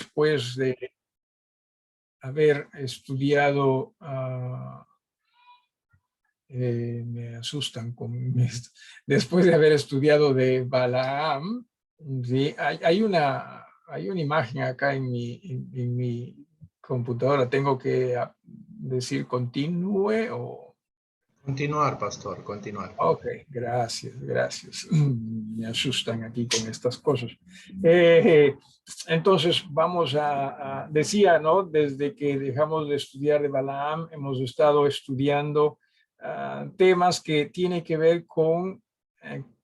después de haber estudiado, me asustan con esto, después de haber estudiado de Balaam, ¿sí? Hay una imagen acá en mi computadora. ¿Tengo que decir continúe o...? Continuar, pastor, continuar. Ok, gracias, gracias. Me asustan aquí con estas cosas. Entonces, vamos decía, ¿no? Desde que dejamos de estudiar de Balaam, hemos estado estudiando temas que tienen que ver con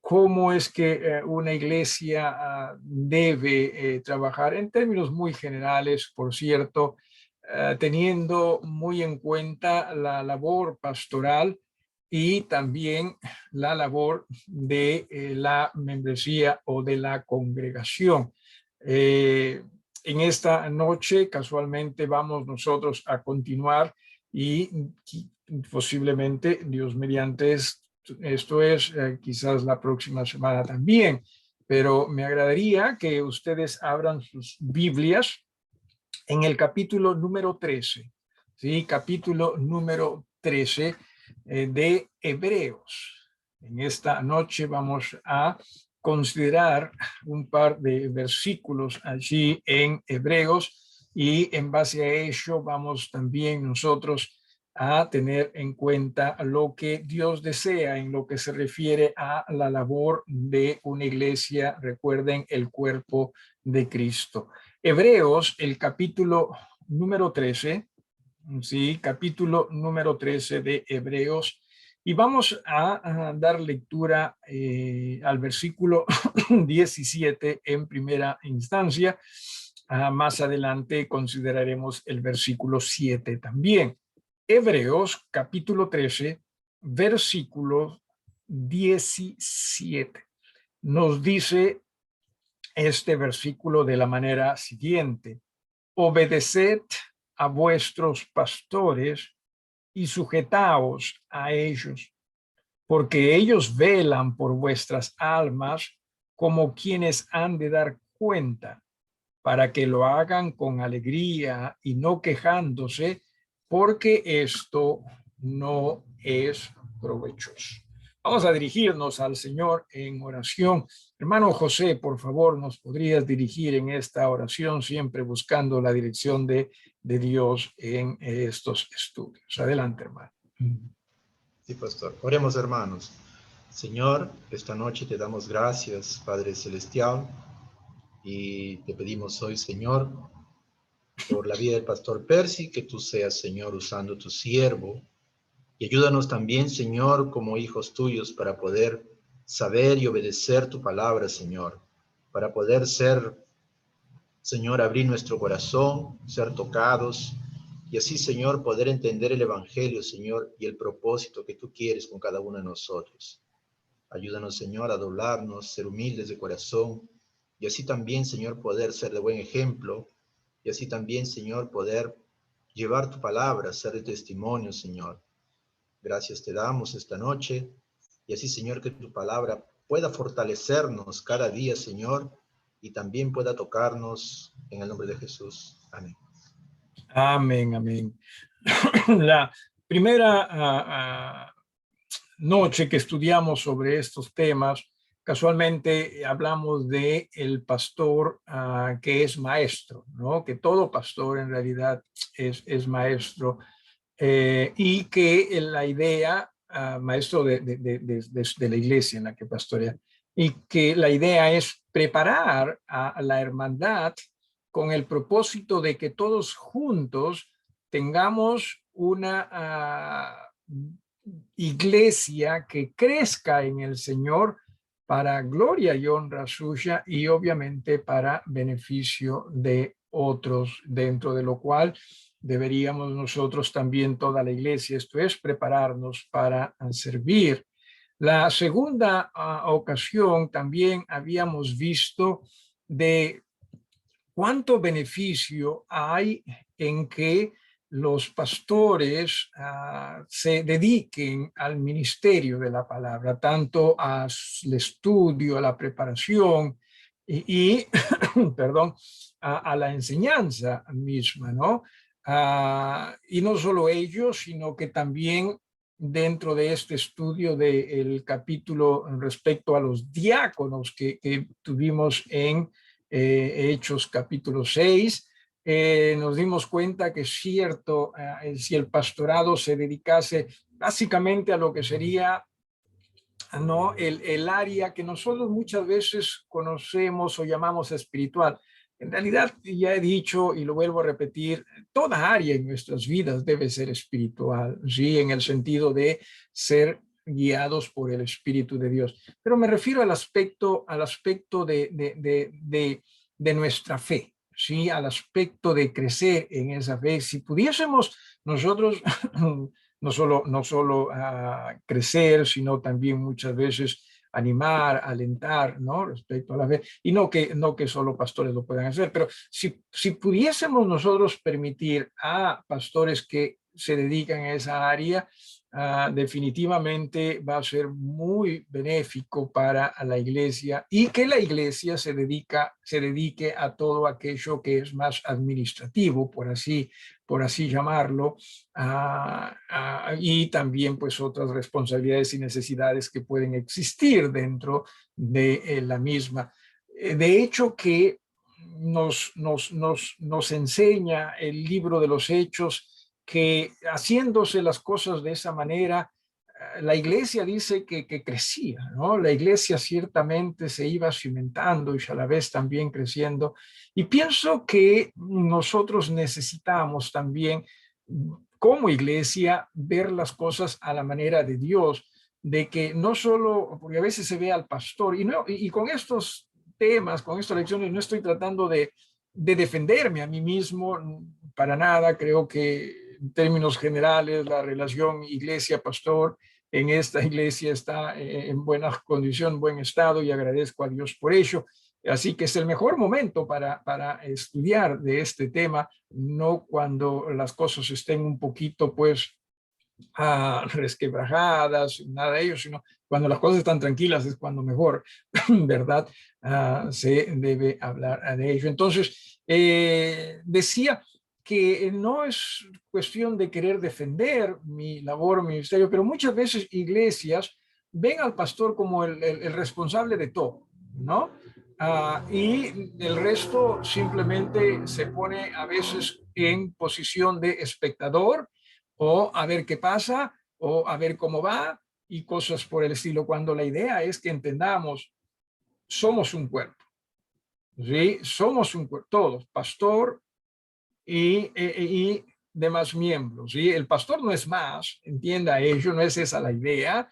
cómo es que una iglesia debe trabajar en términos muy generales, por cierto, teniendo muy en cuenta la labor pastoral y también la labor de la membresía o de la congregación. En esta noche, casualmente, vamos nosotros a continuar y posiblemente, Dios mediante, esto es quizás la próxima semana también, pero me agradaría que ustedes abran sus Biblias en el capítulo número 13, ¿sí? Capítulo número 13 de Hebreos. En esta noche vamos a considerar un par de versículos allí en Hebreos y en base a ello vamos también nosotros a tener en cuenta lo que Dios desea en lo que se refiere a la labor de una iglesia. Recuerden, el cuerpo de Cristo. Hebreos, el capítulo número 13, sí, capítulo número 13 de Hebreos, y vamos a dar lectura al versículo 17 en primera instancia. Más adelante consideraremos el versículo 7 también. Hebreos, capítulo 13, versículo 17. Nos dice este versículo de la manera siguiente: obedeced a vuestros pastores y sujetaos a ellos, porque ellos velan por vuestras almas como quienes han de dar cuenta, para que lo hagan con alegría y no quejándose, porque esto no es provechoso. Vamos a dirigirnos al Señor en oración. Hermano José, por favor, ¿nos podrías dirigir en esta oración, siempre buscando la dirección de Dios en estos estudios? Adelante, hermano. Sí, pastor. Oremos, hermanos. Señor, esta noche te damos gracias, Padre Celestial, y te pedimos hoy, Señor, por la vida del pastor Percy, que tú seas, Señor, usando tu siervo, y ayúdanos también, Señor, como hijos tuyos, para poder saber y obedecer tu palabra, Señor, para poder ser, Señor, abrir nuestro corazón, ser tocados, y así, Señor, poder entender el Evangelio, Señor, y el propósito que tú quieres con cada uno de nosotros. Ayúdanos, Señor, a doblarnos, ser humildes de corazón, y así también, Señor, poder ser de buen ejemplo, y así también, Señor, poder llevar tu palabra, ser de testimonio, Señor. Gracias te damos esta noche, y así, Señor, que tu palabra pueda fortalecernos cada día, Señor, y también pueda tocarnos en el nombre de Jesús. Amén. Amén, amén. La primera noche que estudiamos sobre estos temas, casualmente hablamos de el pastor que es maestro, ¿no? Que todo pastor en realidad es maestro, y que la idea, maestro de la iglesia en la que pastorea, y que la idea es preparar a la hermandad con el propósito de que todos juntos tengamos una iglesia que crezca en el Señor para gloria y honra suya y obviamente para beneficio de otros, dentro de lo cual deberíamos nosotros también, toda la iglesia, esto es, prepararnos para servir. La segunda ocasión también habíamos visto de cuánto beneficio hay en que los pastores se dediquen al ministerio de la palabra, tanto al estudio, a la preparación perdón, a la enseñanza misma, ¿no? Y no solo ellos, sino que también dentro de este estudio del capítulo respecto a los diáconos que tuvimos en Hechos capítulo 6, nos dimos cuenta que es cierto, si el pastorado se dedicase básicamente a lo que sería, ¿no?, el área que nosotros muchas veces conocemos o llamamos espiritual. En realidad, ya he dicho y lo vuelvo a repetir, toda área en nuestras vidas debe ser espiritual, ¿sí? En el sentido de ser guiados por el Espíritu de Dios. Pero me refiero al aspecto de nuestra fe, ¿sí? Al aspecto de crecer en esa fe. Si pudiésemos nosotros no solo crecer, sino también muchas veces animar, alentar, ¿no?, respecto a la fe. Y no que solo pastores lo puedan hacer, pero si pudiésemos nosotros permitir a pastores que se dedican a esa área, definitivamente va a ser muy benéfico para la iglesia, y que la iglesia se dedique a todo aquello que es más administrativo, por así llamarlo, y también pues otras responsabilidades y necesidades que pueden existir dentro de la misma. De hecho que nos enseña el libro de los Hechos que haciéndose las cosas de esa manera, la iglesia dice que crecía, ¿no? La iglesia ciertamente se iba cimentando y a la vez también creciendo. Y pienso que nosotros necesitamos también, como iglesia, ver las cosas a la manera de Dios, de que no solo, porque a veces se ve al pastor, y con estos temas, con estas lecciones, no estoy tratando de defenderme a mí mismo, para nada. Creo que en términos generales la relación iglesia-pastor en esta iglesia está en buena condición, buen estado, y agradezco a Dios por ello. Así que es el mejor momento para estudiar de este tema, no cuando las cosas estén un poquito pues resquebrajadas, nada de ello, sino cuando las cosas están tranquilas es cuando mejor, ¿verdad? Se debe hablar de ello. Entonces, decía que no es cuestión de querer defender mi labor, mi ministerio, pero muchas veces iglesias ven al pastor como el responsable de todo, ¿no? Y el resto simplemente se pone a veces en posición de espectador, o a ver qué pasa, o a ver cómo va, y cosas por el estilo, cuando la idea es que entendamos, somos un cuerpo, ¿sí? Somos un cuerpo, todos, pastor y demás miembros, ¿sí? El pastor no es más, entienda ello, no es esa la idea.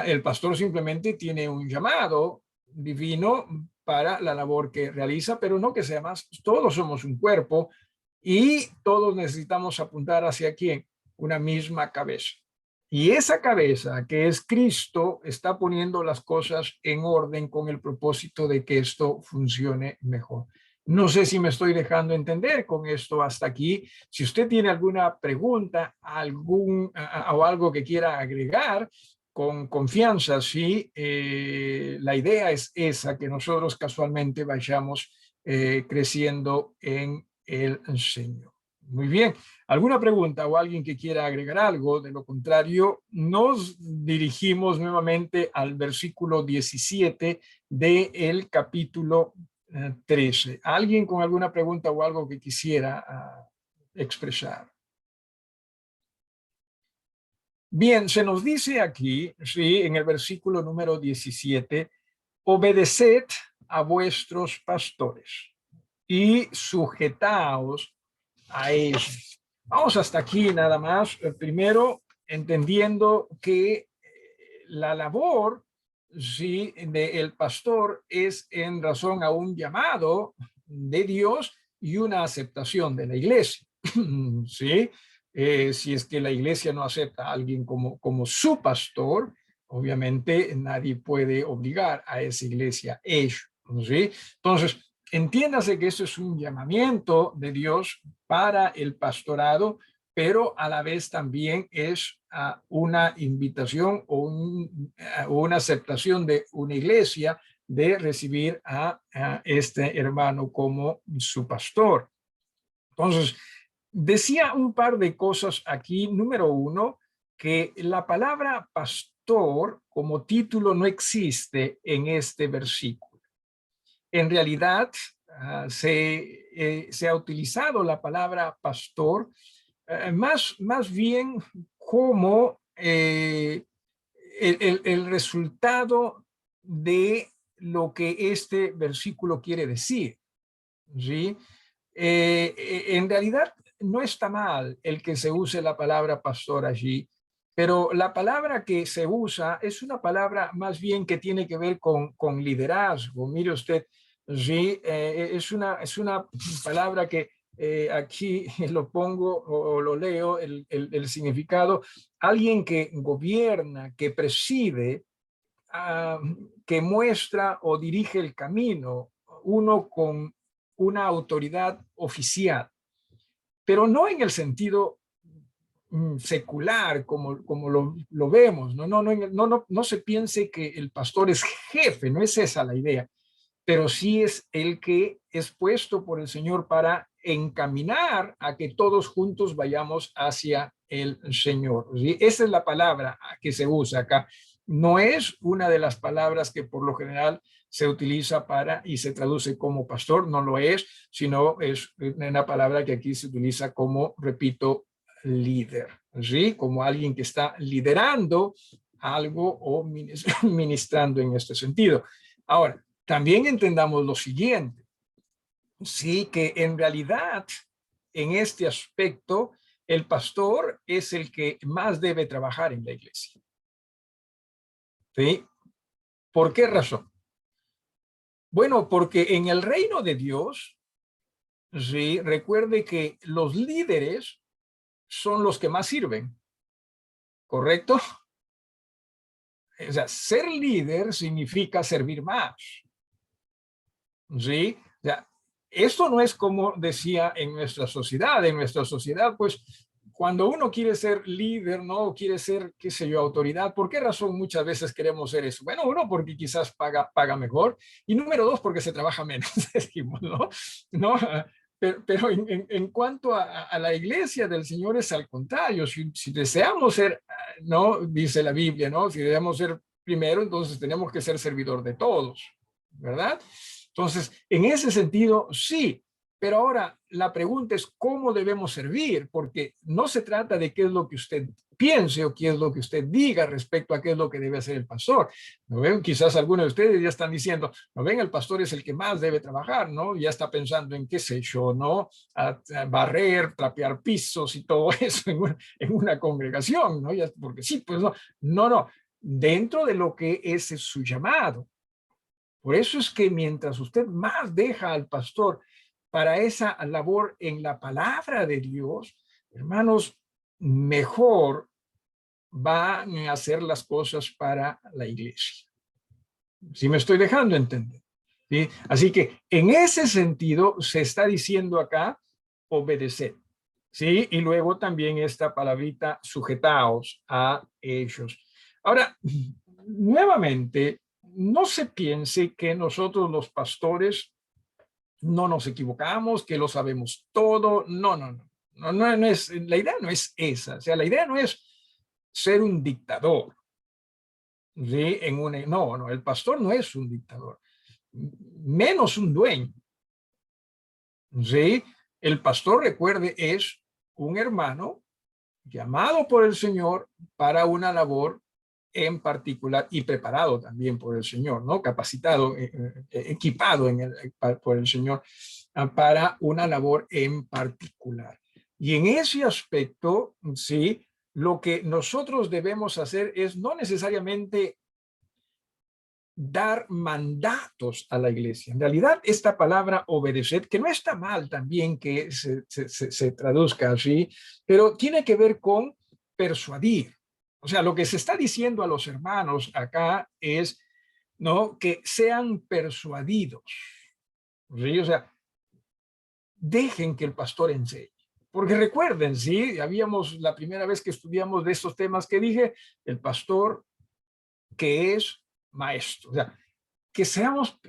El pastor simplemente tiene un llamado divino para la labor que realiza, pero no que sea más. Todos somos un cuerpo y todos necesitamos apuntar hacia quién, una misma cabeza. Y esa cabeza, que es Cristo, está poniendo las cosas en orden con el propósito de que esto funcione mejor. No sé si me estoy dejando entender con esto hasta aquí. Si usted tiene alguna pregunta, o algo que quiera agregar, con confianza, sí. La idea es esa, que nosotros casualmente vayamos creciendo en el Señor. Muy bien. ¿Alguna pregunta o alguien que quiera agregar algo? De lo contrario, nos dirigimos nuevamente al versículo 17 del capítulo 13. ¿Alguien con alguna pregunta o algo que quisiera expresar? Bien, se nos dice aquí, sí, en el versículo número 17, obedeced a vuestros pastores y sujetaos a ellos. Vamos hasta aquí nada más. Primero, entendiendo que la labor, sí, del pastor es en razón a un llamado de Dios y una aceptación de la iglesia. ¿Sí? Si es que la iglesia no acepta a alguien como su pastor, obviamente nadie puede obligar a esa iglesia ello. ¿Sí? Entonces, entiéndase que eso es un llamamiento de Dios para el pastorado, pero a la vez también es una invitación o una aceptación de una iglesia de recibir a este hermano como su pastor. Entonces, decía un par de cosas aquí. Número uno, que la palabra pastor como título no existe en este versículo. En realidad, se ha utilizado la palabra pastor más bien como el resultado de lo que este versículo quiere decir, ¿sí? En realidad no está mal el que se use la palabra pastor allí, pero la palabra que se usa es una palabra más bien que tiene que ver con liderazgo. Mire usted, sí, es una palabra que aquí lo pongo o lo leo, el significado, alguien que gobierna, que preside, ah, que muestra o dirige el camino, uno con una autoridad oficial, pero no en el sentido secular como lo vemos. No se piense que el pastor es jefe, no es esa la idea, pero sí es el que es puesto por el Señor para encaminar a que todos juntos vayamos hacia el Señor. ¿Sí? Esa es la palabra que se usa acá. No es una de las palabras que por lo general se utiliza para y se traduce como pastor, no lo es, sino es una palabra que aquí se utiliza como, repito, líder, ¿sí? Como alguien que está liderando algo o ministrando en este sentido. Ahora, también entendamos lo siguiente, sí, que en realidad en este aspecto el pastor es el que más debe trabajar en la iglesia. ¿Sí? ¿Por qué razón? Bueno, porque en el reino de Dios, sí, recuerde que los líderes son los que más sirven, ¿correcto? O sea, ser líder significa servir más, ¿sí? O sea, esto no es como decía en nuestra sociedad. En nuestra sociedad, pues, cuando uno quiere ser líder, ¿no? Quiere ser, qué sé yo, autoridad. ¿Por qué razón muchas veces queremos ser eso? Bueno, uno, porque quizás paga mejor. Y número dos, porque se trabaja menos, decimos, ¿no? ¿No? Pero en cuanto a la iglesia del Señor es al contrario. Si deseamos ser, ¿no? Dice la Biblia, ¿no? Si deseamos ser primero, entonces tenemos que ser servidor de todos, ¿verdad? Entonces, en ese sentido, sí, pero ahora la pregunta es cómo debemos servir, porque no se trata de qué es lo que usted piense o qué es lo que usted diga respecto a qué es lo que debe hacer el pastor. ¿No ven? Quizás algunos de ustedes ya están diciendo, no ven, el pastor es el que más debe trabajar, ¿no? Ya está pensando en qué sé yo, ¿no? A barrer, trapear pisos y todo eso en una congregación, ¿no? Ya, porque sí, pues no, dentro de lo que es su llamado. Por eso es que mientras usted más deja al pastor para esa labor en la palabra de Dios, hermanos, mejor van a hacer las cosas para la iglesia. ¿Sí me estoy dejando entender? ¿Sí? Así que en ese sentido se está diciendo acá, obedecer. ¿Sí? Y luego también esta palabrita, sujetaos a ellos. Ahora, nuevamente, no se piense que nosotros los pastores no nos equivocamos, que lo sabemos todo. No es, la idea no es esa. O sea, la idea no es ser un dictador. ¿Sí? No, el pastor no es un dictador, menos un dueño. ¿Sí? El pastor, recuerde, es un hermano llamado por el Señor para una labor en particular y preparado también por el Señor, ¿no? Capacitado, equipado por el Señor para una labor en particular. Y en ese aspecto, sí, lo que nosotros debemos hacer es no necesariamente dar mandatos a la iglesia. En realidad, esta palabra obedecer, que no está mal también que se traduzca así, pero tiene que ver con persuadir. O sea, lo que se está diciendo a los hermanos acá es, ¿no? Que sean persuadidos. ¿Sí? O sea, dejen que el pastor enseñe. Porque recuerden, sí, habíamos la primera vez que estudiamos de estos temas que dije, el pastor que es maestro. O sea, que seamos,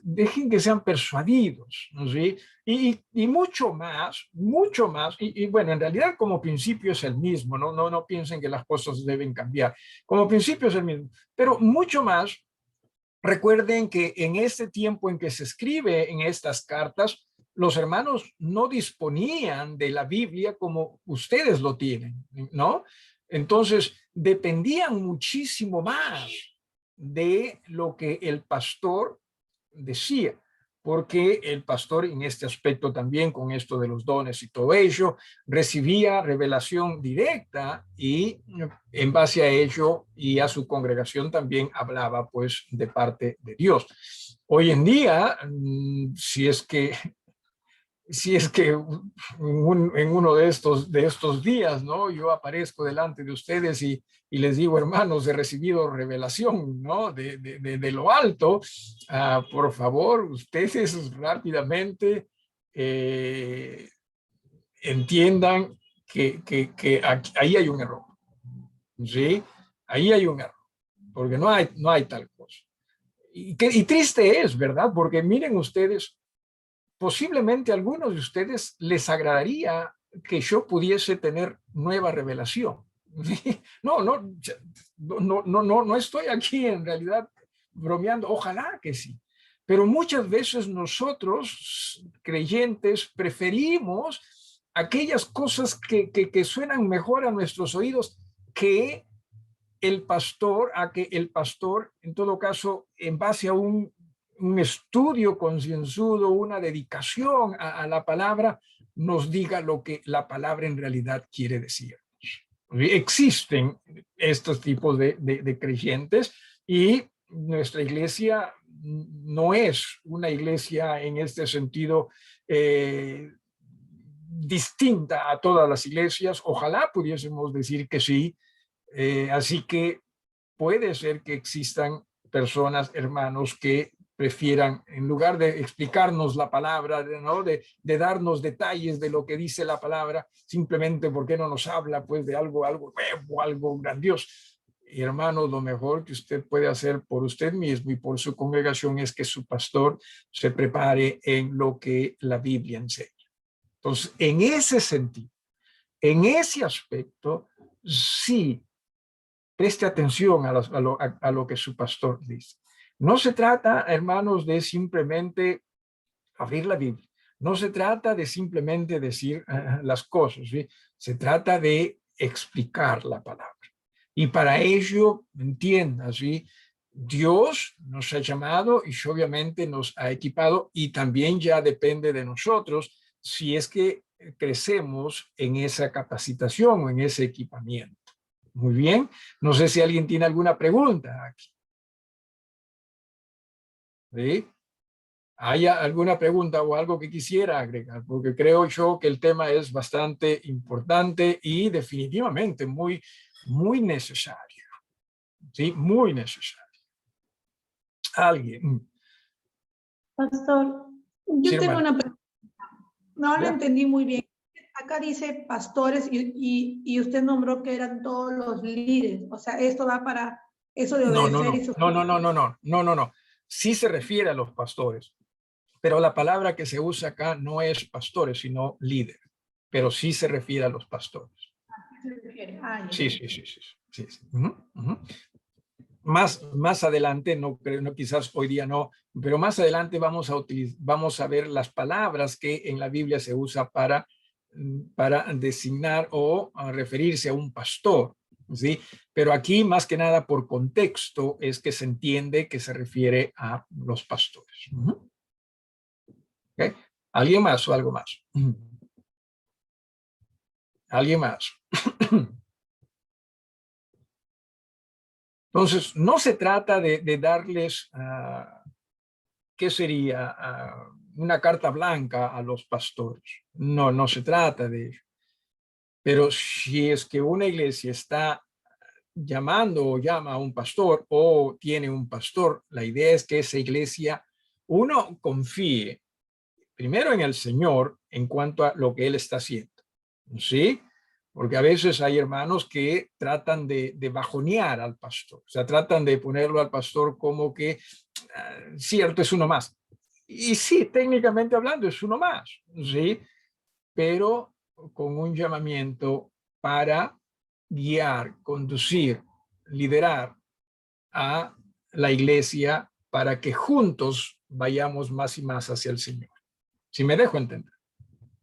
dejen que sean persuadidos, ¿no? ¿Sí? Y mucho más, y bueno, en realidad como principio es el mismo, no piensen que las cosas deben cambiar, como principio es el mismo, pero mucho más, recuerden que en este tiempo en que se escribe en estas cartas, los hermanos no disponían de la Biblia como ustedes lo tienen, ¿no? Entonces, dependían muchísimo más de lo que el pastor decía, porque el pastor en este aspecto también, con esto de los dones y todo ello, recibía revelación directa y en base a ello y a su congregación también hablaba pues de parte de Dios. Hoy en día, si es que en uno de estos días, ¿no? Yo aparezco delante de ustedes y les digo, hermanos, he recibido revelación, ¿no? De lo alto. Por favor, ustedes rápidamente entiendan que ahí hay un error, ¿sí? Ahí hay un error, porque no hay tal cosa. Y triste es, ¿verdad? Porque miren ustedes, posiblemente a algunos de ustedes les agradaría que yo pudiese tener nueva revelación. No estoy aquí en realidad bromeando, ojalá que sí. Pero muchas veces nosotros, creyentes, preferimos aquellas cosas que suenan mejor a nuestros oídos que que el pastor, en todo caso, en base a un estudio concienzudo, una dedicación a la palabra, nos diga lo que la palabra en realidad quiere decir. Existen estos tipos de creyentes y nuestra iglesia no es una iglesia en este sentido distinta a todas las iglesias. Ojalá pudiésemos decir que sí. Así que puede ser que existan personas, hermanos, que prefieran, en lugar de explicarnos la palabra, ¿no? de darnos detalles de lo que dice la palabra, simplemente porque no nos habla pues de algo nuevo, algo grandioso. Y hermano, lo mejor que usted puede hacer por usted mismo y por su congregación es que su pastor se prepare en lo que la Biblia enseña. Entonces, en ese sentido, en ese aspecto, sí, preste atención a lo que su pastor dice. No se trata, hermanos, de simplemente abrir la Biblia. No se trata de simplemente decir las cosas, ¿sí? Se trata de explicar la palabra. Y para ello, entienda, ¿sí? Dios nos ha llamado y obviamente nos ha equipado y también ya depende de nosotros si es que crecemos en esa capacitación o en ese equipamiento. Muy bien. No sé si alguien tiene alguna pregunta aquí. ¿Sí? ¿Hay alguna pregunta o algo que quisiera agregar? Porque creo yo que el tema es bastante importante y definitivamente muy necesario. ¿Sí? Muy necesario. ¿Alguien? Pastor, Sí, yo tengo hermano. una pregunta. No lo ¿Ya? entendí muy bien. Acá dice pastores y usted nombró que eran todos los líderes. O sea, esto va para eso de obedecer y No. Sí se refiere a los pastores, pero la palabra que se usa acá no es pastores, sino líder, pero sí se refiere a los pastores. Sí. Más adelante, no quizás hoy día no, pero más adelante vamos a ver las palabras que en la Biblia se usa para designar o a referirse a un pastor, ¿sí? Pero aquí más que nada por contexto es que se entiende que se refiere a los pastores. ¿Okay? ¿Alguien más o algo más? ¿Alguien más? Entonces, no se trata de darles, ¿qué sería? Una carta blanca a los pastores. No se trata de ello. Pero si es que una iglesia está llamando o llama a un pastor o tiene un pastor, la idea es que esa iglesia, uno, confíe primero en el Señor en cuanto a lo que Él está haciendo. ¿Sí? Porque a veces hay hermanos que tratan de bajonear al pastor, o sea, tratan de ponerlo al pastor como que, cierto, es uno más. Y sí, técnicamente hablando, es uno más, ¿sí? Pero con un llamamiento para guiar, conducir, liderar a la iglesia para que juntos vayamos más y más hacia el Señor. Si me dejo entender,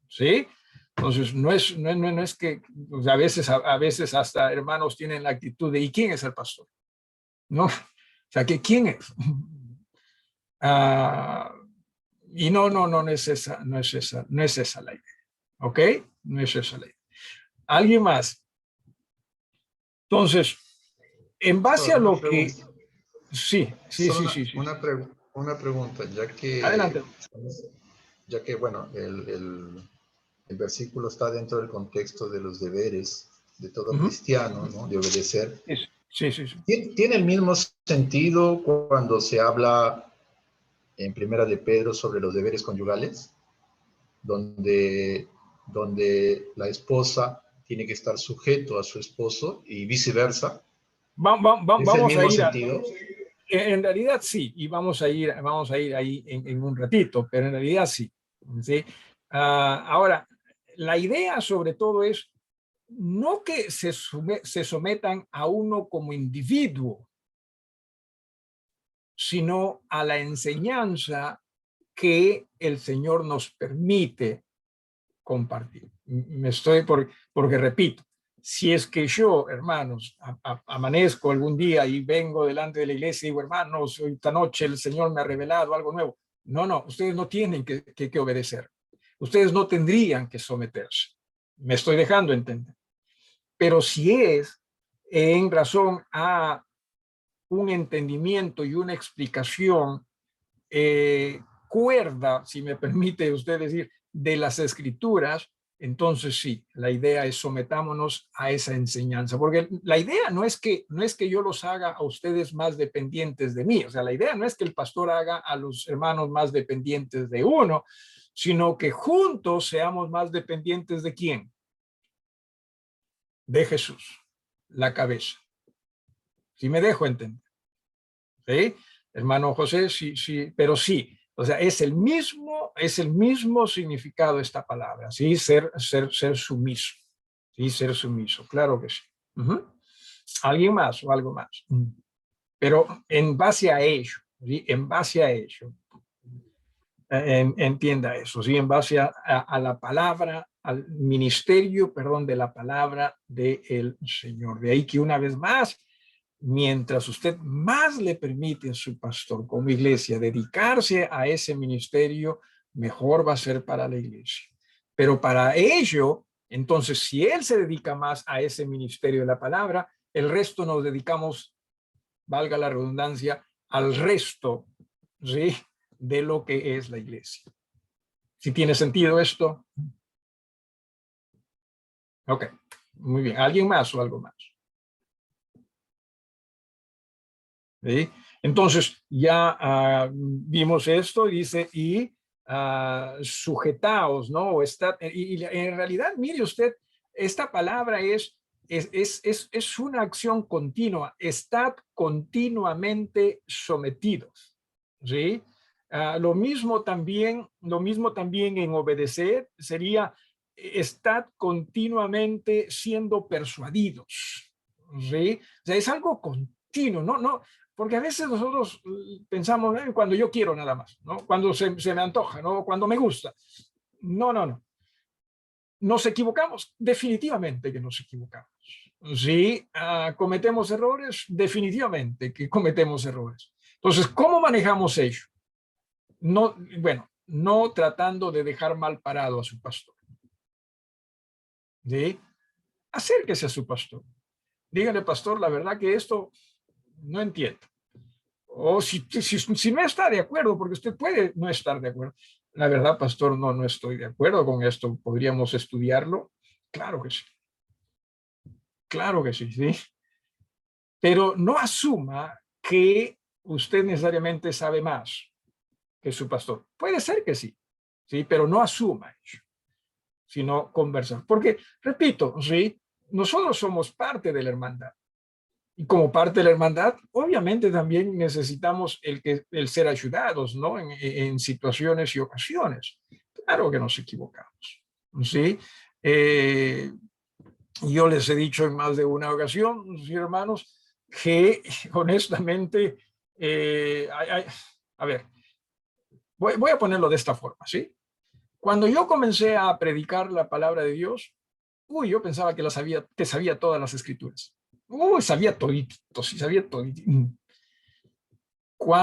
¿sí? Entonces, no es que pues, a veces hasta hermanos tienen la actitud de ¿y quién es el pastor? ¿No? O sea, ¿quién es? Y no es esa la idea. ¿Ok? No es esa la idea. ¿Alguien más? Entonces, en base a lo que... Sí. Una pregunta, Adelante. ya que bueno, el versículo está dentro del contexto de los deberes de todo cristiano, ¿no? De obedecer. Sí. ¿Tiene el mismo sentido cuando se habla en Primera de Pedro sobre los deberes conyugales? Donde la esposa tiene que estar sujeto a su esposo y viceversa. ¿Es el mismo sentido? En realidad sí, y vamos a ir ahí en un ratito, pero en realidad sí. ¿Sí? Ahora, la idea sobre todo es no que se sometan a uno como individuo, sino a la enseñanza que el Señor nos permite compartir. Porque repito, si es que yo, hermanos, amanezco algún día y vengo delante de la iglesia y digo, hermanos, esta noche el Señor me ha revelado algo nuevo. No, ustedes no tienen que obedecer. Ustedes no tendrían que someterse. Me estoy dejando entender. Pero si es en razón a un entendimiento y una explicación cuerda, si me permite usted decir, de las escrituras, entonces sí, la idea es sometámonos a esa enseñanza, porque la idea no es que yo los haga a ustedes más dependientes de mí, o sea, la idea no es que el pastor haga a los hermanos más dependientes de uno, sino que juntos seamos más dependientes de ¿quién? De Jesús, la cabeza. ¿Sí me dejo entender? ¿Sí? Hermano José, sí, pero sí, o sea, es el mismo significado esta palabra, ¿sí? Ser sumiso, ¿sí? Ser sumiso, claro que sí. ¿Alguien más o algo más? Pero en base a ello, ¿sí? En base a ello, entienda eso, ¿sí? En base a la palabra, al ministerio, perdón, de la palabra del Señor. De ahí que una vez más, mientras usted más le permite a su pastor como iglesia dedicarse a ese ministerio, mejor va a ser para la iglesia. Pero para ello, entonces, si él se dedica más a ese ministerio de la palabra, el resto nos dedicamos, valga la redundancia, al resto, ¿sí? De lo que es la iglesia. ¿Sí tiene sentido esto? Ok, muy bien. ¿Alguien más o algo más? ¿Sí? Entonces, ya vimos esto, dice, y sujetaos, ¿no? Y en realidad, mire usted, esta palabra es una acción continua, estad continuamente sometidos, ¿sí? Lo mismo también en obedecer sería estad continuamente siendo persuadidos, ¿sí? O sea, es algo continuo, no, porque a veces nosotros pensamos cuando yo quiero nada más, ¿no? Cuando se me antoja, ¿no? Cuando me gusta. No. ¿Nos equivocamos? Definitivamente que nos equivocamos. Sí, cometemos errores, definitivamente que cometemos errores. Entonces, ¿cómo manejamos ello? No tratando de dejar mal parado a su pastor. ¿Sí? Acérquese a su pastor. Dígale, pastor, la verdad que esto no entiendo. O si no está de acuerdo, porque usted puede no estar de acuerdo. La verdad, pastor, no estoy de acuerdo con esto. ¿Podríamos estudiarlo? Claro que sí. Claro que sí, sí. Pero no asuma que usted necesariamente sabe más que su pastor. Puede ser que sí, sí, pero no asuma eso, sino conversar. Porque, repito, sí, nosotros somos parte de la hermandad. Y como parte de la hermandad, obviamente también necesitamos el ser ayudados, ¿no? En situaciones y ocasiones. Claro que nos equivocamos, ¿sí? Yo les he dicho en más de una ocasión, ¿sí, hermanos, que honestamente, a ver, voy a ponerlo de esta forma, ¿sí? Cuando yo comencé a predicar la palabra de Dios, yo pensaba que sabía todas las escrituras. Sabía todito, sí, sabía todito.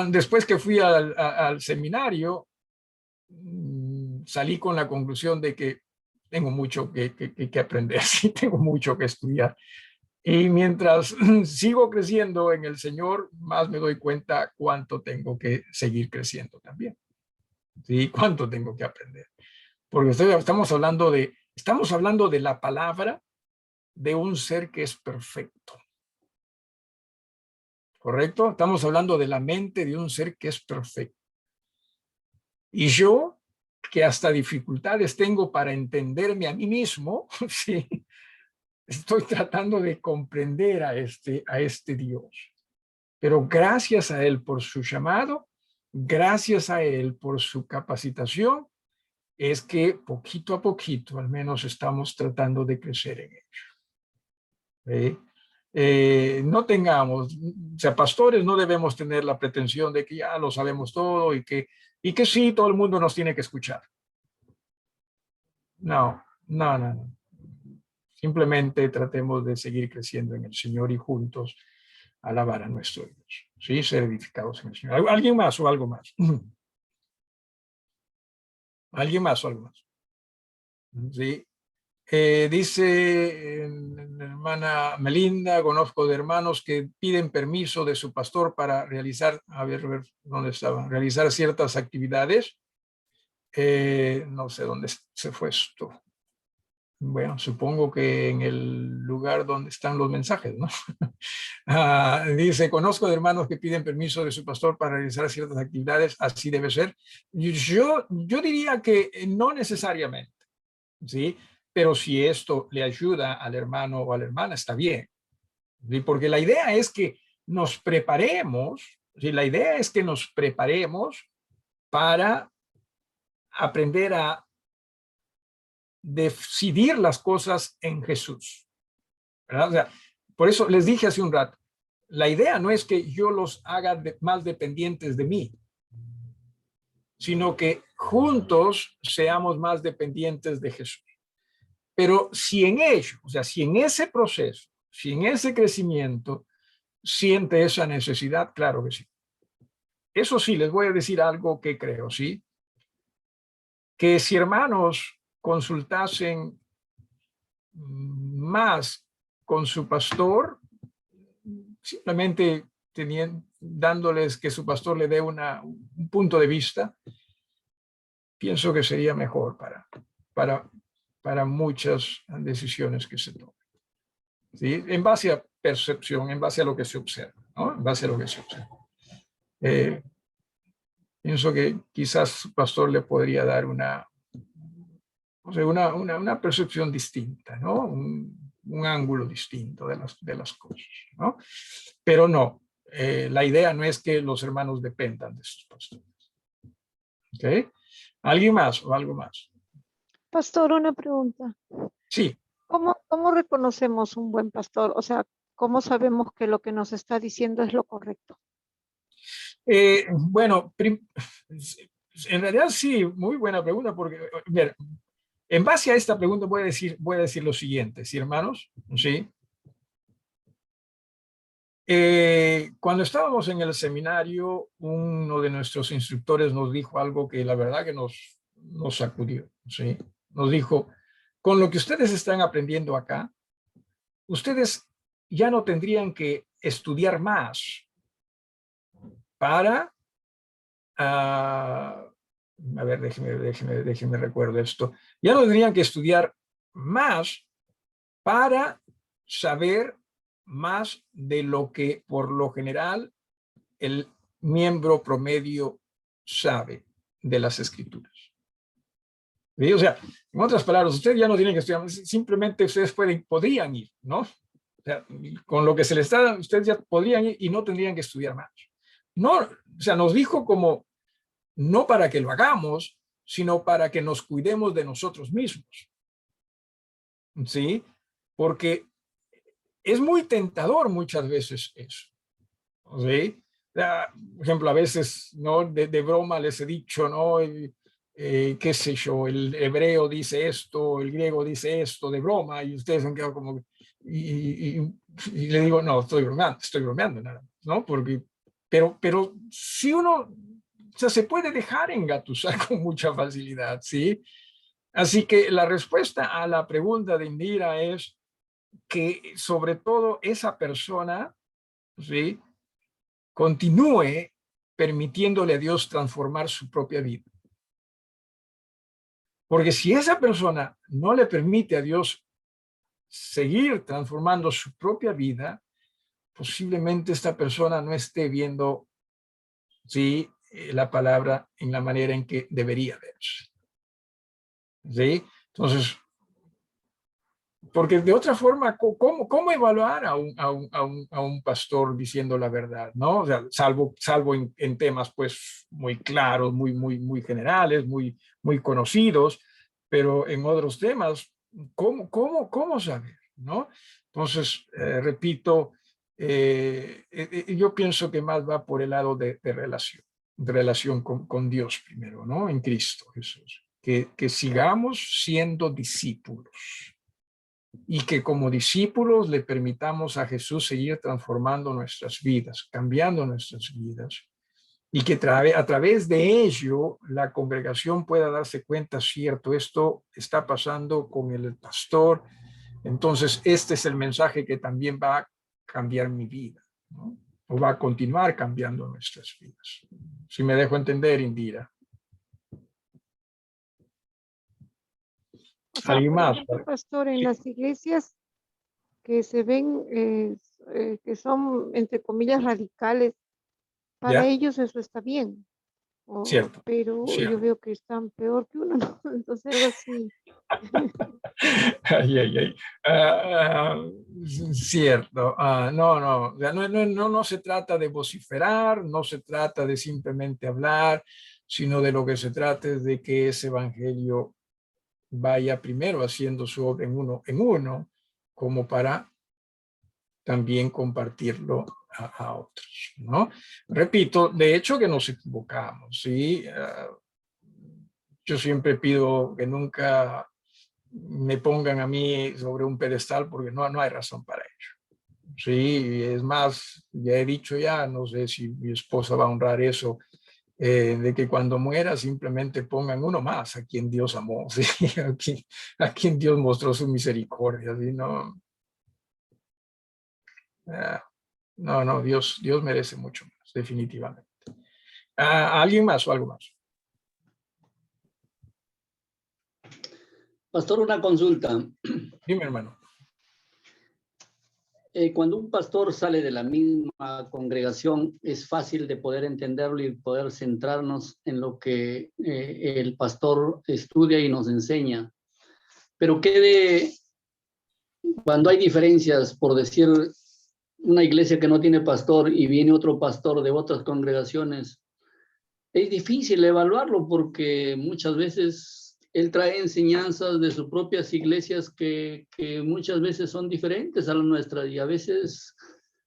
Después que fui al seminario, salí con la conclusión de que tengo mucho que aprender, sí, tengo mucho que estudiar. Y mientras sigo creciendo en el Señor, más me doy cuenta cuánto tengo que seguir creciendo también. ¿Sí? Cuánto tengo que aprender. Porque estamos hablando de la palabra de un ser que es perfecto. ¿Correcto? Estamos hablando de la mente de un ser que es perfecto. Y yo, que hasta dificultades tengo para entenderme a mí mismo, sí, estoy tratando de comprender a este Dios. Pero gracias a Él por su llamado, gracias a Él por su capacitación, es que poquito a poquito al menos estamos tratando de crecer en ello. No tengamos, o sea, pastores, no debemos tener la pretensión de que ya lo sabemos todo y que sí, todo el mundo nos tiene que escuchar. No. Simplemente tratemos de seguir creciendo en el Señor y juntos alabar a nuestro Dios. Sí, ser edificados en el Señor. ¿Alguien más o algo más? ¿Alguien más o algo más? Sí. Dice la hermana Melinda, conozco de hermanos que piden permiso de su pastor para realizar, a ver dónde estaba, realizar ciertas actividades. No sé dónde se fue esto. Bueno, supongo que en el lugar donde están los mensajes, ¿no? Dice, conozco de hermanos que piden permiso de su pastor para realizar ciertas actividades, así debe ser. Yo diría que no necesariamente, ¿sí? Pero si esto le ayuda al hermano o a la hermana, está bien. ¿Sí? Porque la idea es que nos preparemos, ¿sí? La idea es que nos preparemos para aprender a decidir las cosas en Jesús, ¿verdad? O sea, por eso les dije hace un rato, la idea no es que yo los haga más dependientes de mí, sino que juntos seamos más dependientes de Jesús. Pero si en ello, o sea, si en ese proceso, si en ese crecimiento siente esa necesidad, claro que sí. Eso sí, les voy a decir algo que creo, ¿sí? Que si hermanos consultasen más con su pastor, simplemente dándoles que su pastor le dé un punto de vista, pienso que sería mejor para muchas decisiones que se tomen. ¿Sí? En base a percepción, en base a lo que se observa, ¿no? En base a lo que se observa. Pienso que quizás su pastor le podría dar una percepción distinta, ¿no? Un ángulo distinto de las cosas, ¿no? Pero no, la idea no es que los hermanos dependan de sus pastores. ¿Ok? ¿Alguien más o algo más? Pastor, una pregunta. Sí. ¿Cómo reconocemos un buen pastor? O sea, ¿cómo sabemos que lo que nos está diciendo es lo correcto? Bueno, en realidad sí, muy buena pregunta, porque, mira, en base a esta pregunta voy a decir lo siguiente, ¿sí, hermanos? Sí. Cuando estábamos en el seminario, uno de nuestros instructores nos dijo algo que la verdad que nos sacudió, ¿sí? Nos dijo, con lo que ustedes están aprendiendo acá, ustedes ya no tendrían que estudiar más para, a ver, déjeme recuerdo esto, ya no tendrían que estudiar más para saber más de lo que por lo general el miembro promedio sabe de las escrituras. ¿Sí? O sea, En otras palabras, ustedes ya no tienen que estudiar, simplemente ustedes podrían ir, ¿no? O sea, con lo que se les está dando, ustedes ya podrían ir y no tendrían que estudiar más. No, o sea, nos dijo como, no para que lo hagamos, sino para que nos cuidemos de nosotros mismos. ¿Sí? Porque es muy tentador muchas veces eso. ¿Sí? Por ejemplo, a veces, ¿no? De broma les he dicho, ¿no? Qué sé yo, el hebreo dice esto, el griego dice esto, de broma, y ustedes han quedado como... Y le digo, no, estoy bromeando nada más, ¿no? Porque, pero si uno, o sea, se puede dejar engatusar con mucha facilidad, ¿sí? Así que la respuesta a la pregunta de Indira es que sobre todo esa persona, ¿sí? Continúe permitiéndole a Dios transformar su propia vida. Porque si esa persona no le permite a Dios seguir transformando su propia vida, posiblemente esta persona no esté viendo, ¿sí? La palabra en la manera en que debería verse. ¿Sí? Entonces, porque de otra forma, ¿cómo evaluar a un pastor diciendo la verdad? ¿No? O sea, salvo en temas pues muy claros, muy generales, muy conocidos, pero en otros temas, ¿cómo saber? ¿No? Entonces, repito, yo pienso que más va por el lado de relación con Dios primero, ¿no? En Cristo Jesús. Que sigamos siendo discípulos y que como discípulos le permitamos a Jesús seguir transformando nuestras vidas, cambiando nuestras vidas, y que a través de ello la congregación pueda darse cuenta, cierto, esto está pasando con el pastor, entonces este es el mensaje que también va a cambiar mi vida, ¿no? O va a continuar cambiando nuestras vidas. Si me dejo entender, Indira. O sea, ¿Alguien por más? ejemplo, pastor, en Sí. las iglesias que se ven, que son, entre comillas, radicales, para ¿Ya? ellos eso está bien, Cierto, pero yo cierto. veo que están peor que uno, ¿no? Entonces algo así. Ay, ay, ay. Cierto. No, no se trata de vociferar, no se trata de simplemente hablar, sino de lo que se trata es de que ese evangelio vaya primero haciendo su obra en uno, como para también compartirlo a otros, ¿no? Repito, de hecho que nos equivocamos, ¿sí? Yo siempre pido que nunca me pongan a mí sobre un pedestal porque no hay razón para ello. Sí, es más, ya he dicho ya, no sé si mi esposa va a honrar eso, de que cuando muera simplemente pongan uno más a quien Dios amó, ¿sí? a quien Dios mostró su misericordia, ¿sí? No, no, Dios merece mucho más, definitivamente. ¿Alguien más o algo más? Pastor, una consulta. Dime, hermano. Cuando un pastor sale de la misma congregación, es fácil de poder entenderlo y poder centrarnos en lo que el pastor estudia y nos enseña. Pero cuando hay diferencias, por decir, una iglesia que no tiene pastor y viene otro pastor de otras congregaciones, es difícil evaluarlo porque muchas veces él trae enseñanzas de sus propias iglesias que muchas veces son diferentes a las nuestras y a veces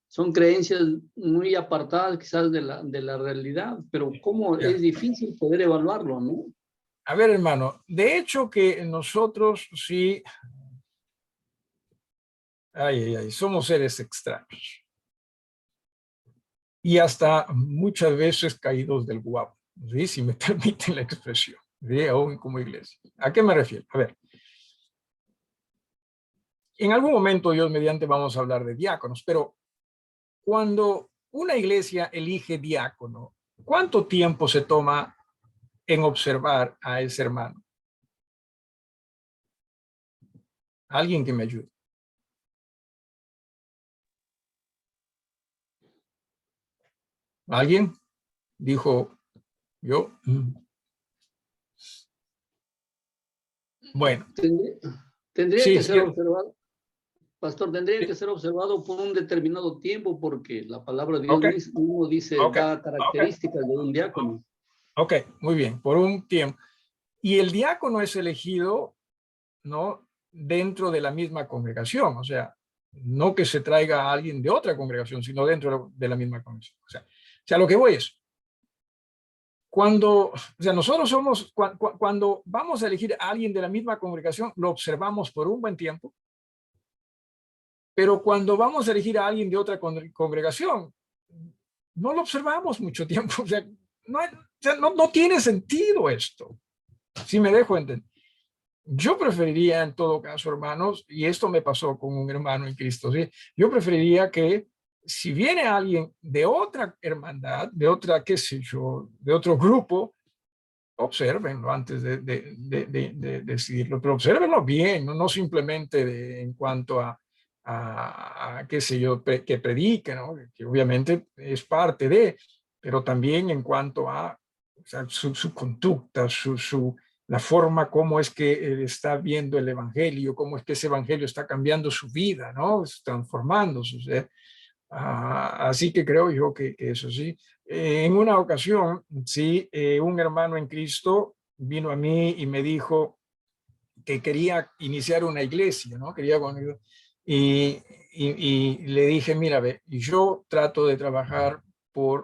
son creencias muy apartadas quizás de la realidad, pero cómo Ya. es difícil poder evaluarlo, ¿no? A ver, hermano, de hecho que nosotros sí, somos seres extraños y hasta muchas veces caídos del guapo, ¿sí? Si me permiten la expresión, ¿sí? Aún como iglesia. ¿A qué me refiero? A ver, en algún momento, Dios mediante, vamos a hablar de diáconos, pero cuando una iglesia elige diácono, ¿cuánto tiempo se toma en observar a ese hermano? Alguien que me ayude. ¿Alguien? Dijo yo. Bueno. Tendría Sí, que ser sí. observado. Pastor, tendría Sí. que ser observado por un determinado tiempo porque la palabra de Dios Ok, mismo dice, ok, da ok, características de un diácono. ok, muy bien, por un tiempo. Y el diácono es elegido, ¿no? Dentro de la misma congregación, o sea, no que se traiga a alguien de otra congregación, sino dentro de la misma congregación. O sea, lo que voy es, cuando, o sea, nosotros somos, cuando vamos a elegir a alguien de la misma congregación, lo observamos por un buen tiempo, pero cuando vamos a elegir a alguien de otra congregación, no lo observamos mucho tiempo, o sea, no tiene sentido esto, si me dejo entender. Yo preferiría en todo caso, hermanos, y esto me pasó con un hermano en Cristo, ¿sí? Yo preferiría que si viene alguien de otra hermandad, de otra, qué sé yo, de otro grupo, obsérvenlo antes de decidirlo, pero obsérvenlo bien, no simplemente en cuanto a qué sé yo, que predique, ¿no? Que obviamente es parte de, pero también en cuanto a, o sea, su conducta, la forma como es que está viendo el evangelio, cómo es que ese evangelio está cambiando su vida, ¿no? Transformándose. O sea, así que creo yo que eso sí. En una ocasión, sí, un hermano en Cristo vino a mí y me dijo que quería iniciar una iglesia, ¿no? Y, y le dije, mira, ve, yo trato de trabajar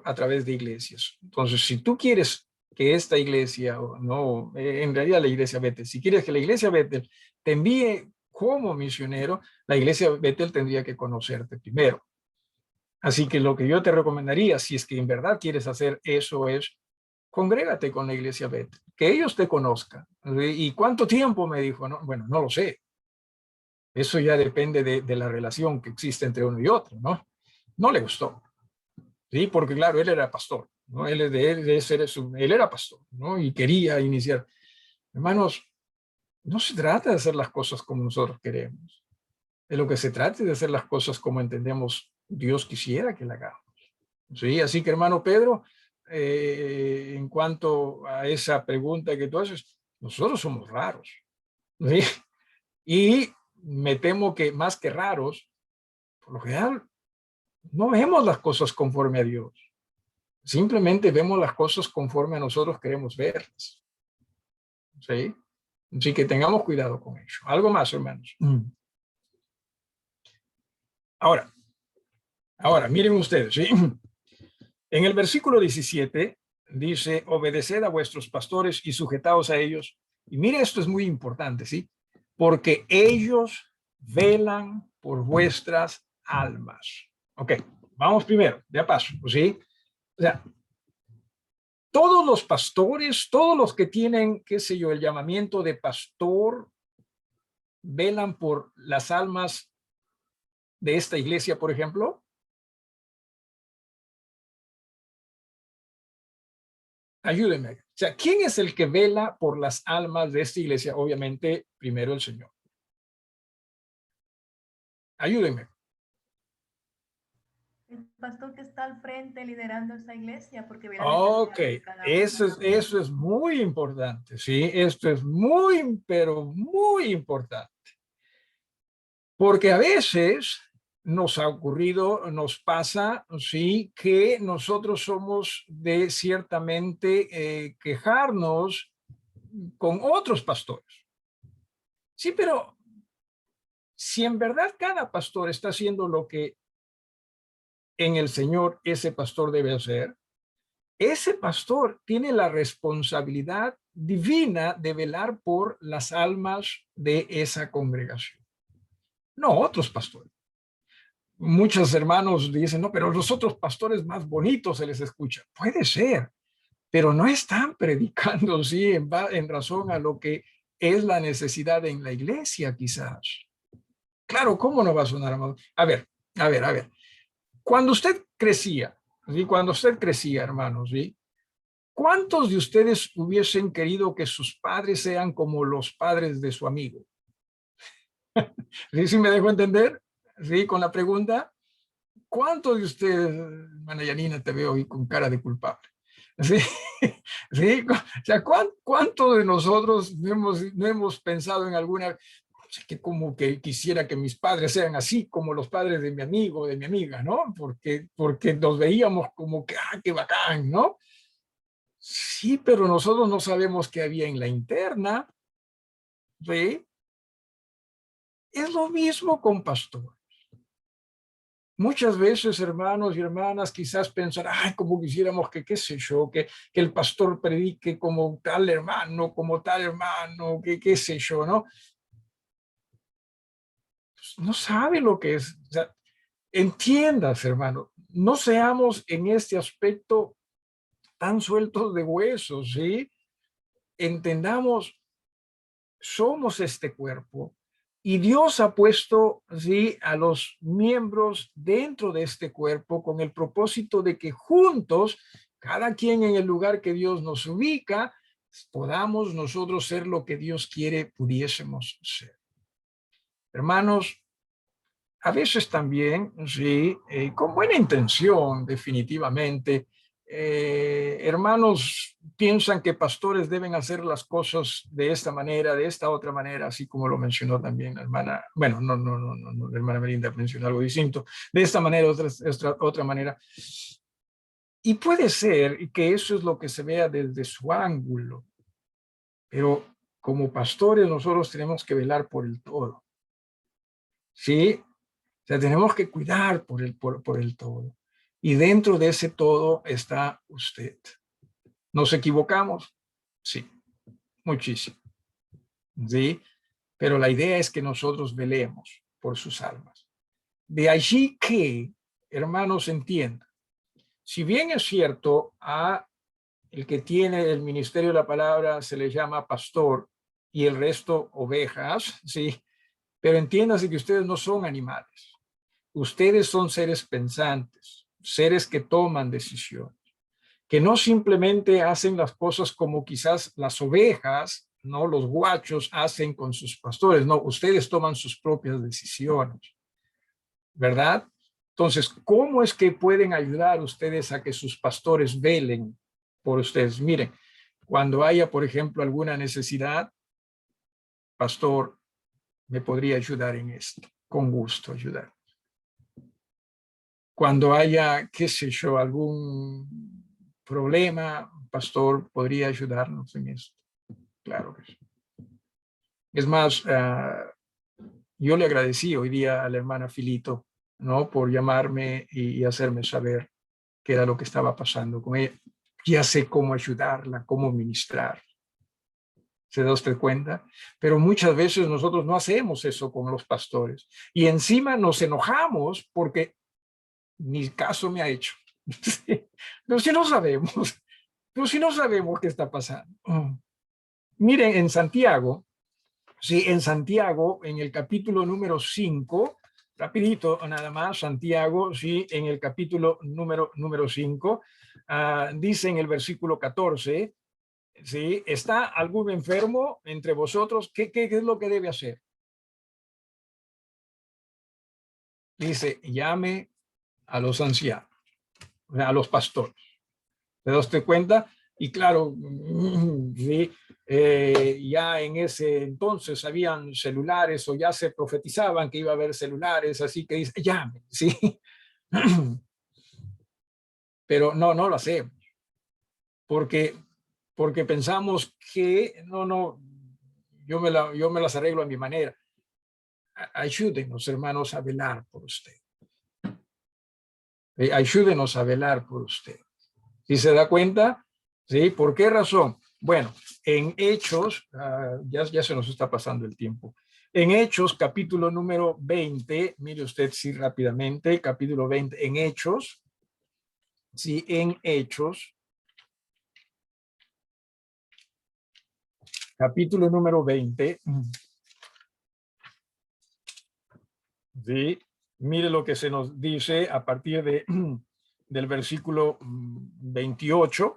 a través de iglesias. Entonces, si tú quieres que esta iglesia, no, en realidad la iglesia Bethel, si quieres que la iglesia Bethel te envíe como misionero, la iglesia Bethel tendría que conocerte primero. Así que lo que yo te recomendaría, si es que en verdad quieres hacer eso, es congrégate con la iglesia Bethel, que ellos te conozcan. ¿Y cuánto tiempo? Me dijo, no, bueno, no lo sé. Eso ya depende de la relación que existe entre uno y otro, ¿no? No le gustó, ¿sí? Porque claro, él era pastor, ¿no? Él era pastor, ¿no? Y quería iniciar. Hermanos, no se trata de hacer las cosas como nosotros queremos. De lo que se trata es de hacer las cosas como entendemos Dios quisiera que la hagamos. Sí, así que hermano Pedro, en cuanto a esa pregunta que tú haces, nosotros somos raros, ¿sí? Y me temo que más que raros, por lo general, no vemos las cosas conforme a Dios. Simplemente vemos las cosas conforme a nosotros queremos verlas. ¿Sí? Así que tengamos cuidado con ello. Algo más, hermanos. Ahora, miren ustedes, ¿sí? En el versículo 17 dice, obedeced a vuestros pastores y sujetaos a ellos. Y mire, esto es muy importante, ¿sí? Porque ellos velan por vuestras almas. Ok, vamos primero, de a paso, ¿sí? O sea, todos los pastores, todos los que tienen, qué sé yo, el llamamiento de pastor, velan por las almas de esta iglesia, por ejemplo. Ayúdenme. O sea, ¿quién es el que vela por las almas de esta iglesia? Obviamente, primero el Señor. Ayúdenme. El pastor que está al frente liderando esa iglesia, porque ve la Ok, necesidad de cada eso es muy importante, ¿sí? Esto es muy, pero muy importante. Porque a veces nos ha ocurrido, nos pasa, sí, que nosotros somos de ciertamente quejarnos con otros pastores. Sí, pero si en verdad cada pastor está haciendo lo que en el Señor ese pastor debe hacer, ese pastor tiene la responsabilidad divina de velar por las almas de esa congregación, no otros pastores. Muchos hermanos dicen, no, pero los otros pastores más bonitos se les escucha. Puede ser, pero no están predicando, sí, en razón a lo que es la necesidad en la iglesia, quizás. Claro, ¿cómo no va a sonar, amado? A ver. Cuando usted crecía, ¿sí? Cuando usted crecía, hermanos, ¿sí? ¿Cuántos de ustedes hubiesen querido que sus padres sean como los padres de su amigo? ¿Sí, sí me dejo entender? ¿Sí? Con la pregunta. ¿Cuántos de ustedes, hermana Yanina, te veo hoy con cara de culpable? Sí, sí. O sea, ¿cuántos de nosotros no hemos pensado en alguna, que como que quisiera que mis padres sean así como los padres de mi amigo, de mi amiga, ¿no? Porque nos veíamos como que, ¡ah, qué bacán!, ¿no? Sí, pero nosotros no sabemos qué había en la interna, ¿sí? Es lo mismo con pastor. Muchas veces, hermanos y hermanas, quizás pensar, ay, como quisiéramos que, qué sé yo, que el pastor predique como tal hermano, que qué sé yo, ¿no? Pues no sabe lo que es. O sea, entiendas, hermano, no seamos en este aspecto tan sueltos de huesos, ¿sí? Entendamos, somos este cuerpo. Y Dios ha puesto, ¿sí?, a los miembros dentro de este cuerpo con el propósito de que juntos, cada quien en el lugar que Dios nos ubica, podamos nosotros ser lo que Dios quiere pudiésemos ser. Hermanos, a veces también, sí, con buena intención, definitivamente, hermanos piensan que pastores deben hacer las cosas de esta manera, de esta otra manera, así como lo mencionó también la hermana, bueno, no, la hermana Melinda mencionó algo distinto, de esta manera, otra manera. Y puede ser que eso es lo que se vea desde su ángulo, pero como pastores nosotros tenemos que velar por el todo, ¿sí? O sea, tenemos que cuidar por el todo. Y dentro de ese todo está usted. ¿Nos equivocamos? Sí, muchísimo. ¿Sí? Pero la idea es que nosotros velemos por sus almas. De allí que, hermanos, entiendan, si bien es cierto, a el que tiene el ministerio de la palabra se le llama pastor y el resto ovejas, ¿sí? Pero entiéndase que ustedes no son animales. Ustedes son seres pensantes, seres que toman decisiones, que no simplemente hacen las cosas como quizás las ovejas, no, los guachos hacen con sus pastores. No, ustedes toman sus propias decisiones, ¿verdad? Entonces, ¿cómo es que pueden ayudar ustedes a que sus pastores velen por ustedes? Miren, cuando haya, por ejemplo, alguna necesidad, pastor, me podría ayudar en esto, con gusto ayudar. Cuando haya, qué sé yo, algún problema, pastor, podría ayudarnos en esto. Claro que sí. Es más, yo le agradecí hoy día a la hermana Filito, ¿no?, por llamarme y hacerme saber qué era lo que estaba pasando con ella. Ya sé cómo ayudarla, cómo ministrar. ¿Se da usted cuenta? Pero muchas veces nosotros no hacemos eso con los pastores. Y encima nos enojamos porque ni caso me ha hecho. Pero si no sabemos qué está pasando. Miren, en Santiago, sí, en Santiago, en el capítulo número 5, rapidito nada más, Santiago, sí, en el capítulo número 5, dice en el versículo 14, sí, ¿está algún enfermo entre vosotros? ¿Qué es lo que debe hacer? Dice, llame a los ancianos, a los pastores. ¿Te das cuenta? Y claro, sí, ya en ese entonces habían celulares o ya se profetizaban que iba a haber celulares, así que dice, llame, ¿sí? Pero no lo hacemos, porque pensamos que, yo me las arreglo a mi manera. Ayúdenos, hermanos, a velar por usted. Ayúdenos a velar por usted. ¿Sí se da cuenta? ¿Sí? ¿Por qué razón? Bueno, en Hechos, ya se nos está pasando el tiempo. En Hechos, capítulo número 20, mire usted, sí, rápidamente, capítulo 20, en Hechos, sí, en Hechos, capítulo número 20, sí, mire lo que se nos dice a partir del versículo 28,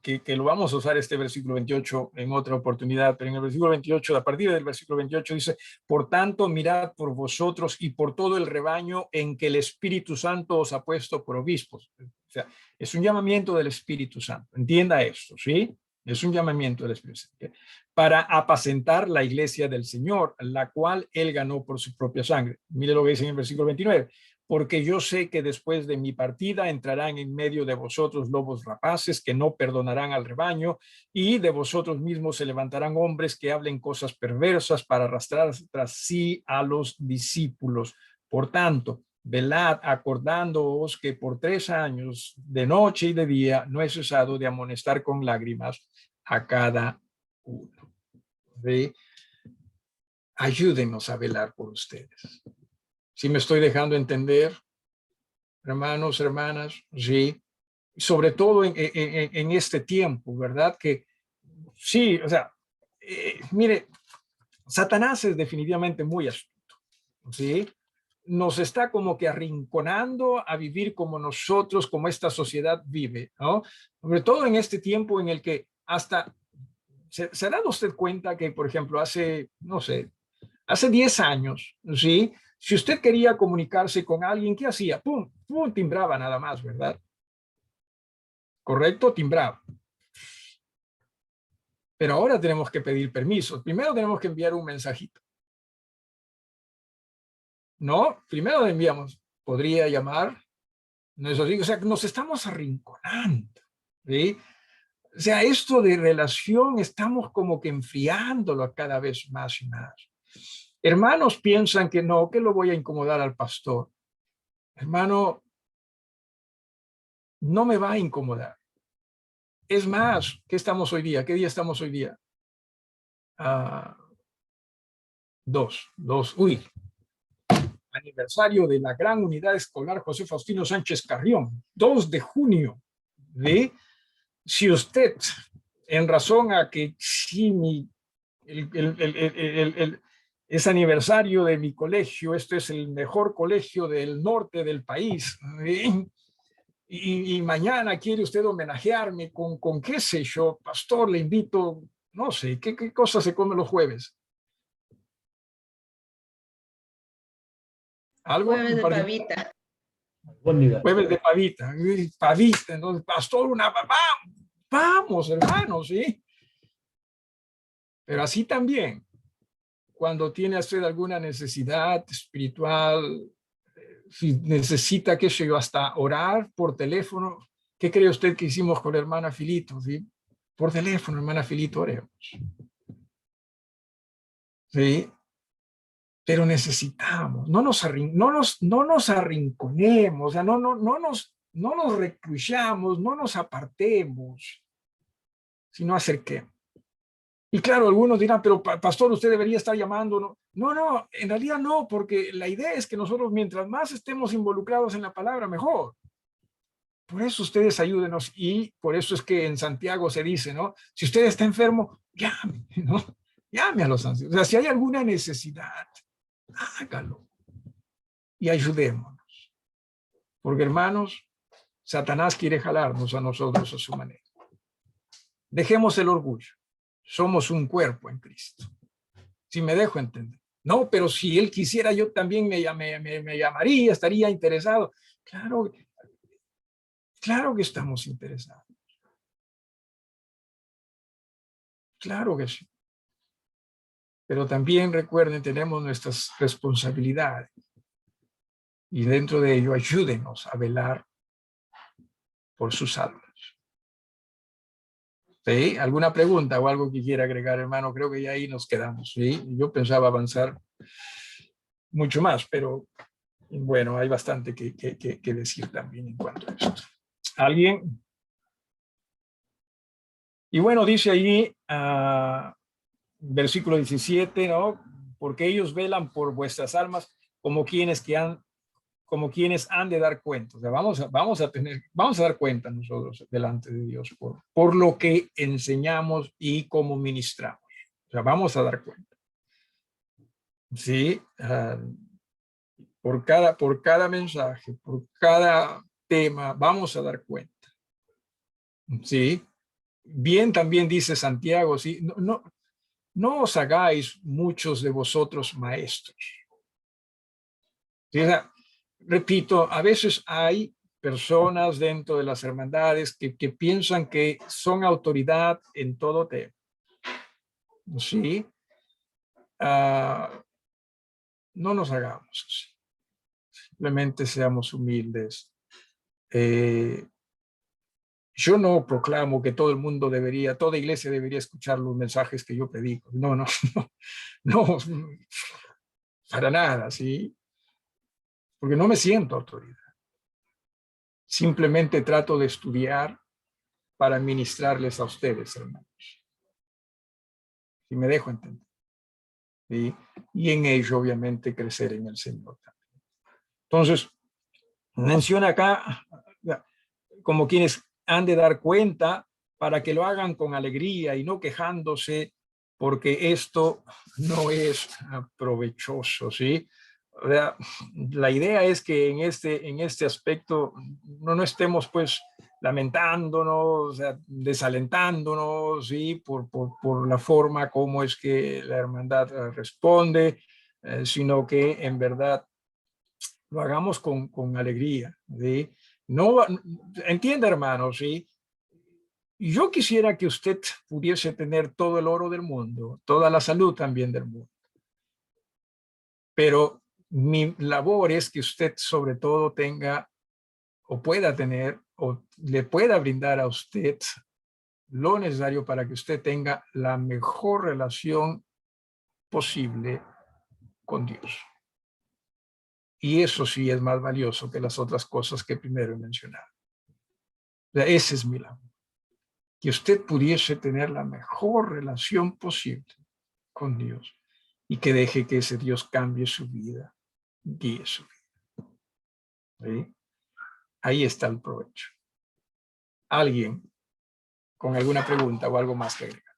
que lo vamos a usar este versículo 28 en otra oportunidad, pero en el versículo 28, a partir del versículo 28 dice, por tanto, mirad por vosotros y por todo el rebaño en que el Espíritu Santo os ha puesto por obispos. O sea, es un llamamiento del Espíritu Santo. Entienda esto, ¿sí? Es un llamamiento del Espíritu Santo. Para apacentar la iglesia del Señor, la cual Él ganó por su propia sangre. Mire lo que dice en el versículo 29. Porque yo sé que después de mi partida entrarán en medio de vosotros lobos rapaces que no perdonarán al rebaño, y de vosotros mismos se levantarán hombres que hablen cosas perversas para arrastrar tras sí a los discípulos. Por tanto, velad, acordándoos que por 3 años, de noche y de día, no he cesado de amonestar con lágrimas a cada uno. ¿Sí? Ayúdenos a velar por ustedes. Si me estoy dejando entender, hermanos, hermanas, sí, sobre todo en este tiempo, ¿verdad? Que sí, o sea, mire, Satanás es definitivamente muy astuto, ¿sí? Nos está como que arrinconando a vivir como nosotros, como esta sociedad vive, ¿no? Sobre todo en este tiempo en el que hasta, ¿se ha dado usted cuenta que, por ejemplo, hace, no sé, hace 10 años, ¿sí? Si usted quería comunicarse con alguien, ¿qué hacía? Pum, pum, timbraba nada más, ¿verdad? ¿Correcto? Timbraba. Pero ahora tenemos que pedir permiso. Primero tenemos que enviar un mensajito. No, primero le enviamos, podría llamar. No es así, o sea, nos estamos arrinconando, ¿sí? O sea, esto de relación estamos como que enfriándolo cada vez más y más. Hermanos piensan que no, que lo voy a incomodar al pastor. Hermano, no me va a incomodar. Es más, ¿qué estamos hoy día? ¿Qué día estamos hoy día? 2. Aniversario de la Gran Unidad Escolar José Faustino Sánchez Carrión, 2 de junio. ¿Sí? Si usted, en razón a que sí, es aniversario de mi colegio, esto es el mejor colegio del norte del país, ¿sí? Y mañana quiere usted homenajearme con qué sé yo, pastor, le invito, no sé, ¿qué cosa se come los jueves? ¿Algo? Jueves de pavita. Jueves de pavita, pavita, entonces, pastor, vamos, hermanos, ¿sí? Pero así también, cuando tiene usted alguna necesidad espiritual, si necesita, qué sé yo, hasta orar por teléfono, ¿qué cree usted que hicimos con la hermana Filito? ¿Sí? Por teléfono, hermana Filito, oremos. ¿Sí? Pero necesitamos, no nos arrinconemos, o sea, no nos recluyamos, no nos apartemos, sino acerquemos. Y claro, algunos dirán, pero pastor, usted debería estar llamando. No, en realidad no, porque la idea es que nosotros mientras más estemos involucrados en la palabra, mejor. Por eso ustedes ayúdenos, y por eso es que en Santiago se dice, ¿no? Si usted está enfermo, llame, ¿no? Llame a los ancianos. O sea, si hay alguna necesidad, hágalo y ayudémonos. Porque, hermanos, Satanás quiere jalarnos a nosotros a su manera. Dejemos el orgullo. Somos un cuerpo en Cristo. Si me dejo entender. No, pero si él quisiera, yo también me llamaría, estaría interesado. Claro que estamos interesados. Claro que sí. Pero también recuerden, tenemos nuestras responsabilidades. Y dentro de ello, ayúdenos a velar por sus almas. ¿Sí? ¿Alguna pregunta o algo que quiera agregar, hermano? Creo que ya ahí nos quedamos. ¿Sí? Yo pensaba avanzar mucho más, pero bueno, hay bastante que decir también en cuanto a esto. ¿Alguien? Y bueno, dice ahí, versículo 17, ¿no? Porque ellos velan por vuestras almas como quienes han de dar cuenta. O sea, vamos a dar cuenta nosotros delante de Dios por lo que enseñamos y cómo ministramos. O sea, vamos a dar cuenta. Sí, por cada mensaje, por cada tema, vamos a dar cuenta. Sí, bien también dice Santiago, sí, no os hagáis muchos de vosotros maestros. Sí, o sea, repito, a veces hay personas dentro de las hermandades que piensan que son autoridad en todo tema. ¿Sí? No nos hagamos así. Simplemente seamos humildes. Yo no proclamo que todo el mundo debería, toda iglesia debería escuchar los mensajes que yo predico. No, no, no, para nada, ¿sí? Porque no me siento autoridad. Simplemente trato de estudiar para ministrarles a ustedes, hermanos. Si me dejo entender. ¿Sí? Y en ello, obviamente, crecer en el Señor también. Entonces, menciona acá como quienes han de dar cuenta para que lo hagan con alegría y no quejándose, porque esto no es provechoso, ¿sí? O sea, la idea es que en este aspecto no estemos pues lamentándonos, o sea, desalentándonos, ¿sí? Por la forma como es que la hermandad responde, sino que en verdad lo hagamos con alegría, ¿sí? No, entienda, hermano, ¿sí? Yo quisiera que usted pudiese tener todo el oro del mundo, toda la salud también del mundo. Pero mi labor es que usted sobre todo tenga o pueda tener o le pueda brindar a usted lo necesario para que usted tenga la mejor relación posible con Dios. Y eso sí es más valioso que las otras cosas que primero he mencionado. O sea, ese es mi labor. Que usted pudiese tener la mejor relación posible con Dios y que deje que ese Dios cambie su vida, guíe su vida. ¿Sí? Ahí está el provecho. ¿Alguien con alguna pregunta o algo más que agregar?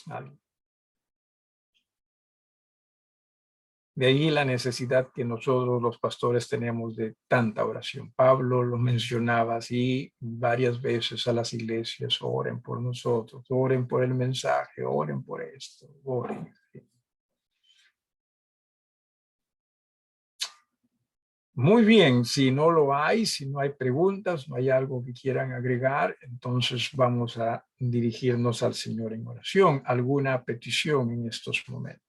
¿Alguien? De ahí la necesidad que nosotros los pastores tenemos de tanta oración. Pablo lo mencionaba así varias veces a las iglesias: oren por nosotros, oren por el mensaje, oren por esto, oren. Muy bien, si no lo hay, si no hay preguntas, no hay algo que quieran agregar, entonces vamos a dirigirnos al Señor en oración. ¿Alguna petición en estos momentos?